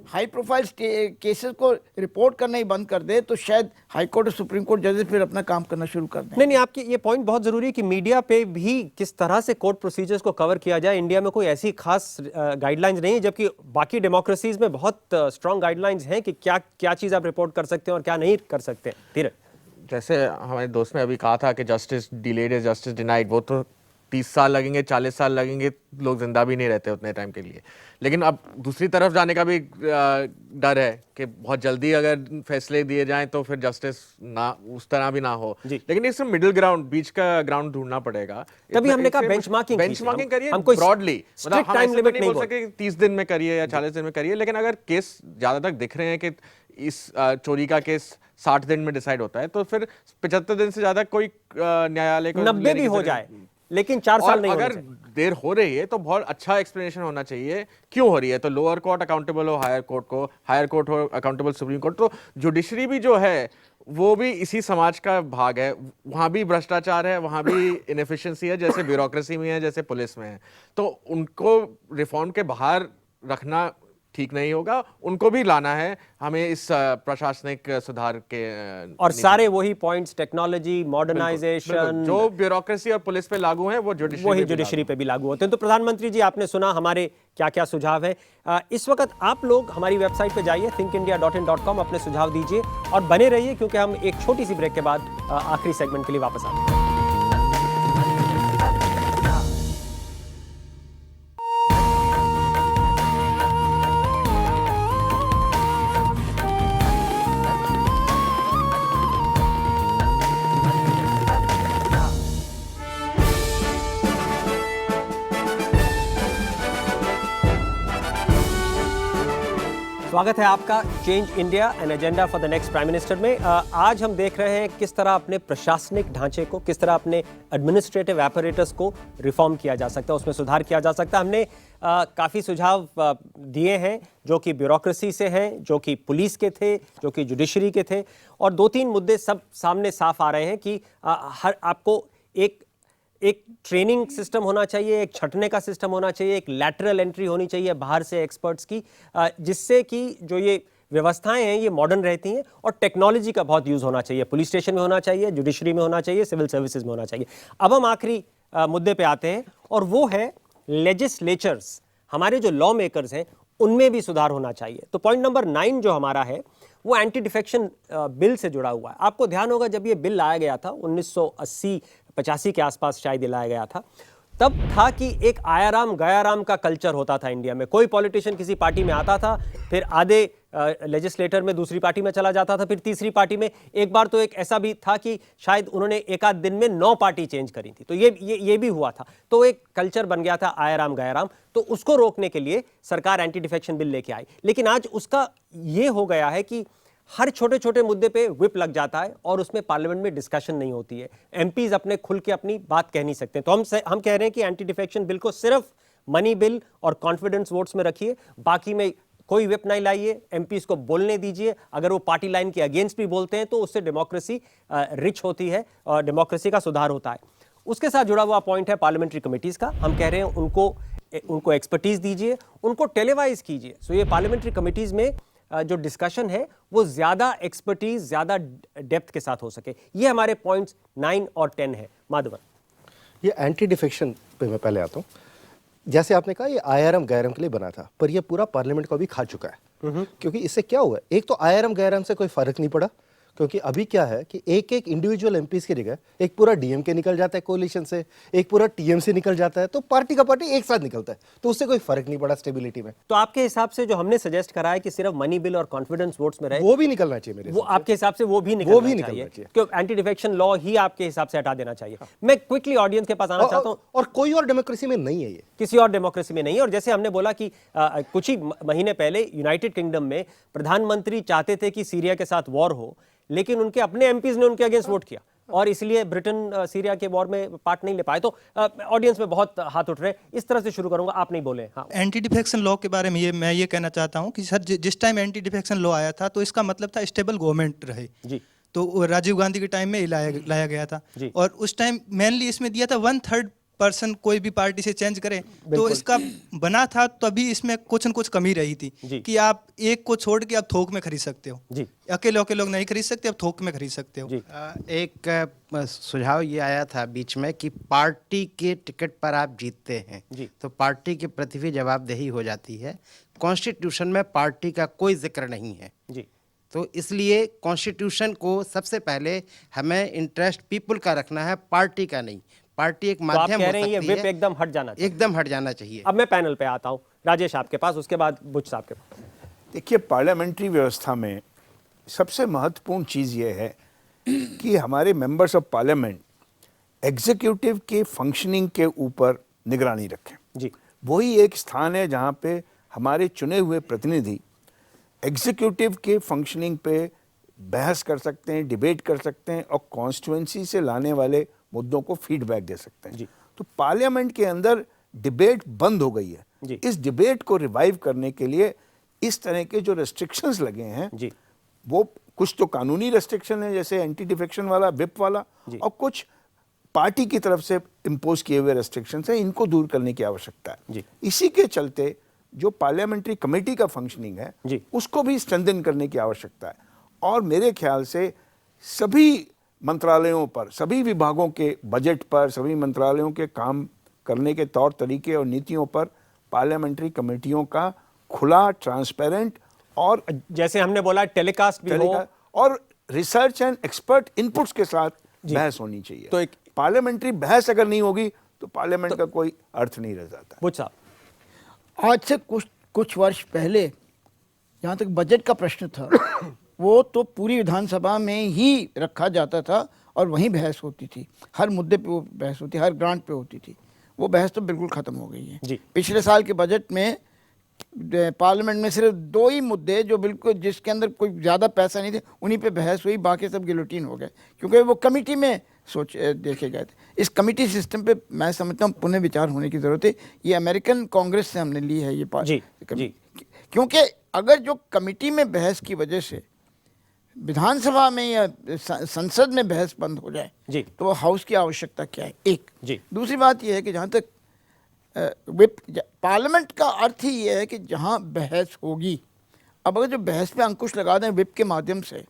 हाई प्रोफाइल केसेस को रिपोर्ट करना ही बंद कर दे तो शायद हाई कोर्ट और सुप्रीम कोर्ट जजेस फिर अपना काम करना शुरू कर दें। नहीं, आपकी ये पॉइंट बहुत जरूरी है कि मीडिया पे भी किस तरह से कोर्ट प्रोसीजर्स को कवर किया जाए। इंडिया में कोई ऐसी खास गाइडलाइंस नहीं है, जबकि बाकी डेमोक्रेसीज में बहुत स्ट्रॉन्ग गाइडलाइंस हैं कि क्या चीज़ आप रिपोर्ट कर सकते हैं और क्या नहीं कर सकते। धीरज, जैसे हमारे दोस्त ने अभी कहा था कि justice delayed is justice denied, वो तो 30 साल लगेंगे, 40 साल लगेंगे, लोग जिंदा भी नहीं रहते उतने टाइम के लिए। लेकिन अब दूसरी तरफ जाने का भी डर है कि बहुत जल्दी अगर फैसले दिए जाएं तो फिर जस्टिस ना उस तरह भी ना हो। लेकिन इसमें मिडिल ग्राउंड, बीच का ग्राउंड ढूंढना पड़ेगा। तभी हमने कहा बेंचमार्किंग करिए ब्रॉडली, मतलब हम टाइम लिमिट नहीं बोल सके 30 दिन में करिए या 40 दिन में करिए, लेकिन अगर केस ज्यादा तक दिख रहे हैं कि इस चोरी का केस 60 दिन में डिसाइड होता है, तो फिर 75 दिन से ज्यादा कोई न्यायालय को 90 भी हो जाए, लेकिन 4 साल नहीं अगर देर हो रही है तो बहुत अच्छा एक्सप्लेनेशन होना चाहिए क्यों हो रही है। तो लोअर कोर्ट अकाउंटेबल हो हायर कोर्ट को, हायर कोर्ट हो अकाउंटेबल सुप्रीम कोर्ट। तो जुडिशरी भी जो है वो भी इसी समाज का भाग है, वहाँ भी भ्रष्टाचार है, वहाँ भी इनएफिशिएंसी है, जैसे ब्यूरोक्रेसी में है, जैसे पुलिस में है। तो उनको रिफॉर्म के बाहर रखना ठीक नहीं होगा, उनको भी लाना है हमें इस प्रशासनिक सुधार के और सारे वही पॉइंट्स, टेक्नोलॉजी, मॉडर्नाइजेशन, जो ब्यूरोक्रेसी और पुलिस पे लागू हैं वो जुडिशरी पे भी लागू होते हैं। तो प्रधानमंत्री जी, आपने सुना हमारे क्या क्या सुझाव है। इस वक्त आप लोग हमारी वेबसाइट पे जाइए thinkindia.in.com, अपने सुझाव दीजिए और बने रहिए, क्योंकि हम एक छोटी सी ब्रेक के बाद आखिरी सेगमेंट के लिए वापस आते हैं। स्वागत है आपका change India an agenda for the next prime minister में। आज हम देख रहे हैं किस तरह अपने प्रशासनिक ढांचे को, किस तरह अपने एडमिनिस्ट्रेटिव एपरेटस को रिफॉर्म किया जा सकता है, उसमें सुधार किया जा सकता है। हमने काफ़ी सुझाव दिए हैं जो कि ब्यूरोक्रेसी से हैं, जो कि पुलिस के थे, जो कि जुडिशरी के थे, और 2-3 मुद्दे सब सामने साफ आ रहे हैं कि हर आपको एक ट्रेनिंग सिस्टम होना चाहिए, एक छटने का सिस्टम होना चाहिए, एक लैटरल एंट्री होनी चाहिए बाहर से एक्सपर्ट्स की, जिससे कि जो ये व्यवस्थाएं हैं ये मॉडर्न रहती हैं, और टेक्नोलॉजी का बहुत यूज़ होना चाहिए। पुलिस स्टेशन में होना चाहिए, जुडिशरी में होना चाहिए, सिविल सर्विसेज में होना चाहिए। अब हम आखिरी मुद्दे पे आते हैं, और वो है लेजिस्लेचर्स, हमारे जो लॉ मेकर्स हैं उनमें भी सुधार होना चाहिए। तो पॉइंट नंबर 9 जो हमारा है वो एंटी डिफेक्शन बिल से जुड़ा हुआ है। आपको ध्यान होगा जब ये बिल लाया गया था 1980-85 के आसपास शायद ये लाया गया था, तब था कि एक आयाराम गयाराम का कल्चर होता था इंडिया में। कोई पॉलिटिशियन किसी पार्टी में आता था, फिर आधे लेजिस्लेटर में दूसरी पार्टी में चला जाता था, फिर तीसरी पार्टी में। एक बार तो एक ऐसा भी था कि शायद उन्होंने एक आध दिन में 9 पार्टी चेंज करी थी। तो ये भी हुआ था। तो एक कल्चर बन गया था आयाराम गयाराम। तो उसको रोकने के लिए सरकार एंटी डिफेक्शन बिल लेके आई। लेकिन आज उसका ये हो गया है कि हर छोटे छोटे मुद्दे पे व्हिप लग जाता है और उसमें पार्लियामेंट में डिस्कशन नहीं होती है। एमपीज अपने खुल के अपनी बात कह नहीं सकते। तो हम कह रहे हैं कि एंटी डिफेक्शन बिल को सिर्फ मनी बिल और कॉन्फिडेंस वोट्स में रखिए, बाकी में कोई व्हिप नहीं लाइए, एमपीज को बोलने दीजिए। अगर वो पार्टी लाइन के अगेंस्ट भी बोलते हैं तो उससे डेमोक्रेसी रिच होती है और डेमोक्रेसी का सुधार होता है। उसके साथ जुड़ा हुआ पॉइंट है पार्लियामेंट्री कमिटीज का। हम कह रहे हैं उनको एक्सपर्टीज दीजिए, उनको टेलीवाइज कीजिए। सो ये पार्लियामेंट्री कमिटीज में जो डिस्कशन है वो ज्यादा एक्सपर्टीज, ज्यादा डेप्थ के साथ हो सके। ये हमारे पॉइंट्स 9 और 10 है। माधवन, ये एंटी डिफेक्शन पे मैं पहले आता हूँ। जैसे आपने कहा ये आयारम गैरम के लिए बना था, पर ये पूरा पार्लियामेंट को अभी खा चुका है। क्योंकि इससे क्या हुआ, एक तो आयारम गैरम से कोई फर्क नहीं पड़ा, क्योंकि अभी क्या है कि एक एक इंडिविजुअल एमपीज की जगह एक पूरा डीएमके निकल जाता है कोalition से, एक पूरा टीएमसी निकल जाता है, तो पार्टी का पार्टी एक साथ निकलता है, तो उससे कोई फर्क नहीं पड़ा स्टेबिलिटी में। तो आपके हिसाब से जो हमने सजेस्ट करा है कि सिर्फ मनी बिल और कॉन्फिडेंस वोट्स में रहे, वो भी निकलना चाहिए मेरे वो आपके हिसाब से वो भी निकलना चाहिए। क्यों एंटी डिफेक्शन लॉ ही आपके हिसाब से हटा देना चाहिए। मैं क्विकली ऑडियंस के पास आना चाहता हूँ। और कोई और डेमोक्रेसी में नहीं है, ये किसी और डेमोक्रेसी में नहीं है। और जैसे हमने बोला कि कुछ ही महीने पहले यूनाइटेड किंगडम में प्रधानमंत्री चाहते थे कि सीरिया के साथ वॉर हो, लेकिन उनके अपने एमपीज ने उनके अगेंस्ट वोट किया और इसलिए ब्रिटेन सीरिया के वॉर में पार्ट नहीं ले पाए। तो ऑडियंस में बहुत हाथ उठ रहे हैं। इस तरह से शुरू करूंगा, आप नहीं बोले। हाँ, एंटी डिफेक्शन लॉ के बारे में मैं ये कहना चाहता हूँ कि सर जिस टाइम एंटी डिफेक्शन लॉ आया था तो इसका मतलब था स्टेबल गवर्नमेंट रहे जी। तो राजीव गांधी के टाइम में लाया गया था और उस टाइम मेनली इसमें दिया था 1/3 पर्सन कोई भी पार्टी से चेंज करे, तो इसका बना था। तभी इसमें कुछ न कुछ कमी रही थी कि आप एक को छोड़ के आप थोक में खरीद सकते हो जी। अकेले लोग नहीं खरीद सकते, आप थोक में खरीद सकते हो। एक सुझाव ये आया था बीच में कि पार्टी के टिकट पर आप जीतते हैं तो पार्टी के प्रति भी जवाबदेही हो जाती है। कॉन्स्टिट्यूशन में पार्टी का कोई जिक्र नहीं है जी। तो इसलिए कॉन्स्टिट्यूशन को सबसे पहले हमें इंटरेस्ट पीपल का रखना है, पार्टी का नहीं। पार्टी एक माध्यम हो सकती है। व्हिप एकदम हट जाना चाहिए। एकदम हट जाना चाहिए। अब मैं पैनल पे आता हूं, राजेश आपके पास, उसके बाद बुच साहब के पास। देखिए, पार्लियामेंट्री व्यवस्था में सबसे महत्वपूर्ण चीज़ ये है कि हमारे मेंबर्स ऑफ पार्लियामेंट एग्जीक्यूटिव के फंक्शनिंग के ऊपर निगरानी रखें जी। वही एक स्थान है जहाँ पे हमारे चुने हुए प्रतिनिधि एग्जीक्यूटिव के फंक्शनिंग पे बहस कर सकते हैं, डिबेट कर सकते हैं और कॉन्स्टिट्यूएंसी से लाने वाले मुद्दों को फीडबैक दे सकते हैं। तो पार्लियामेंट के अंदर डिबेट बंद हो गई है। इस डिबेट को रिवाइव करने के लिए इस तरह के जो रेस्ट्रिक्शंस लगे हैं वो कुछ तो कानूनी रेस्ट्रिक्शन है जैसे एंटी डिफेक्शन वाला, विप वाला, और कुछ पार्टी की तरफ से इम्पोज किए हुए रेस्ट्रिक्शंस हैं, इनको दूर करने की आवश्यकता है। इसी के चलते जो पार्लियामेंट्री कमेटी का फंक्शनिंग है उसको भी स्ट्रेंथन करने की आवश्यकता है। और मेरे ख्याल से सभी मंत्रालयों पर, सभी विभागों के बजट पर, सभी मंत्रालयों के काम करने के तौर तरीके और नीतियों पर पार्लियामेंट्री कमेटियों का खुला, ट्रांसपेरेंट और जैसे हमने बोला टेलीकास्ट भी हो और रिसर्च एंड एक्सपर्ट इनपुट्स के साथ बहस होनी चाहिए। तो एक पार्लियामेंट्री बहस अगर नहीं होगी तो पार्लियामेंट का कोई अर्थ नहीं रह जाता। बुच साहब, आज से कुछ वर्ष पहले जहाँ तक बजट का प्रश्न था वो तो पूरी विधानसभा में ही रखा जाता था और वहीं बहस होती थी, हर मुद्दे पे वो बहस होती, हर ग्रांट पे होती थी। वो बहस तो बिल्कुल ख़त्म हो गई है। पिछले साल के बजट में पार्लियामेंट में सिर्फ 2 ही मुद्दे जो बिल्कुल जिसके अंदर कोई ज़्यादा पैसा नहीं थे उन्हीं पे बहस हुई, बाकी सब गिलोटीन हो गए क्योंकि वो कमेटी में देखे गए थे। इस कमेटी सिस्टम पे मैं समझता हूँ पुनः विचार होने की ज़रूरत है। ये अमेरिकन कांग्रेस से हमने ली है ये क्योंकि अगर जो कमेटी में बहस की वजह से विधानसभा में या संसद में बहस बंद हो जाए तो हाउस की आवश्यकता क्या है, एक। दूसरी बात यह है कि जहाँ तक विप, पार्लियामेंट का अर्थ ही ये है कि जहाँ बहस होगी, अब अगर जो बहस पे अंकुश लगा दें विप के माध्यम से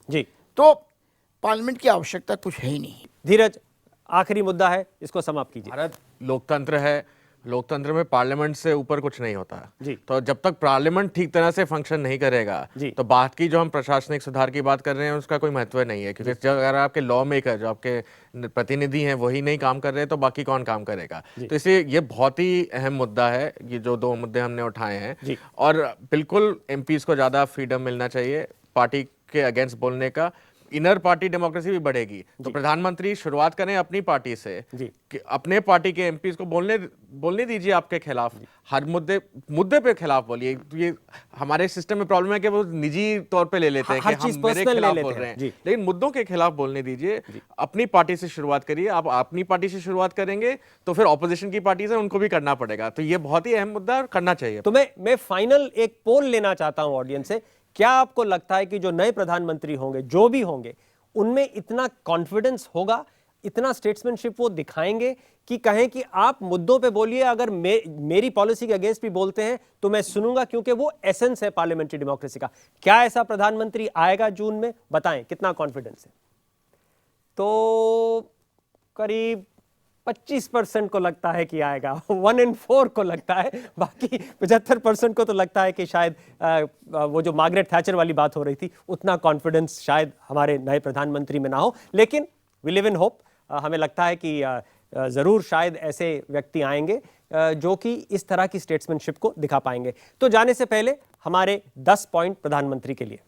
तो पार्लियामेंट की आवश्यकता कुछ है ही नहीं। धीरज, आखिरी मुद्दा है, इसको समाप्त कीजिए। भारत लोकतंत्र है, लोकतंत्र में पार्लियामेंट से ऊपर कुछ नहीं होता है। तो जब तक पार्लियामेंट ठीक तरह से फंक्शन नहीं करेगा तो बात की जो हम प्रशासनिक सुधार की बात कर रहे हैं उसका कोई महत्व नहीं है, क्योंकि अगर आपके लॉ मेकर, जो आपके प्रतिनिधि हैं, वही नहीं काम कर रहे हैं तो बाकी कौन काम करेगा। तो इसलिए ये बहुत ही अहम मुद्दा है, ये जो 2 मुद्दे हमने उठाए हैं। और बिल्कुल एमपीज को ज्यादा फ्रीडम मिलना चाहिए पार्टी के अगेंस्ट बोलने का। इनर पार्टी डेमोक्रेसी भी बढ़ेगी। तो प्रधानमंत्री शुरुआत करें अपनी पार्टी से कि अपने पार्टी के एमपीज को बोलने दीजिए आपके खिलाफ, हर मुद्दे पे खिलाफ बोलिए। ये हमारे सिस्टम में प्रॉब्लम है कि वो निजी तौर पे ले लेते हैं कि हम मेरे खिलाफ बोल रहे हैं, लेकिन मुद्दों के खिलाफ बोलने दीजिए। अपनी पार्टी से शुरुआत करिए। आप अपनी पार्टी से शुरुआत करेंगे तो फिर ऑपोजिशन की पार्टी से उनको भी करना पड़ेगा। तो ये बहुत ही अहम मुद्दा है, करना चाहिए। तो मैं फाइनल एक पोल लेना चाहता हूं ऑडियंस से। क्या आपको लगता है कि जो नए प्रधानमंत्री होंगे, जो भी होंगे, उनमें इतना कॉन्फिडेंस होगा, इतना स्टेट्समैनशिप वो दिखाएंगे कि कहें कि आप मुद्दों पे बोलिए, अगर मेरी पॉलिसी के अगेंस्ट भी बोलते हैं तो मैं सुनूंगा, क्योंकि वो एसेंस है पार्लियामेंट्री डेमोक्रेसी का। क्या ऐसा प्रधानमंत्री आएगा जून में? बताएं कितना कॉन्फिडेंस है। तो करीब 25% को लगता है कि आएगा, 1 in 4 को लगता है, बाकी 75% को तो लगता है कि शायद वो जो मार्गरेट थैचर वाली बात हो रही थी उतना कॉन्फिडेंस शायद हमारे नए प्रधानमंत्री में ना हो। लेकिन वी लिव इन होप। हमें लगता है कि ज़रूर शायद ऐसे व्यक्ति आएंगे जो कि इस तरह की स्टेट्समैनशिप को दिखा पाएंगे। तो जाने से पहले हमारे 10 पॉइंट प्रधानमंत्री के लिए।